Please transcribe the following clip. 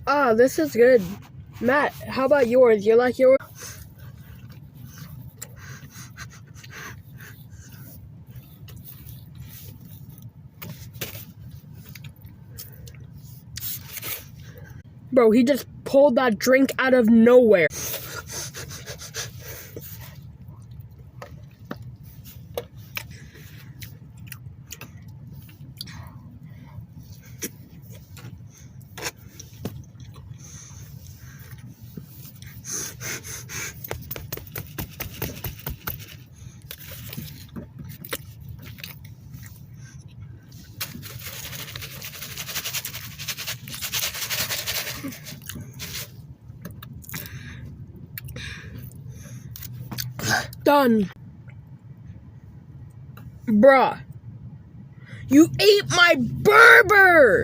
Ah, this is good. Matt, how about yours? You like yours? Bro, he just pulled that drink out of nowhere. Done. Bruh. You ate my burger!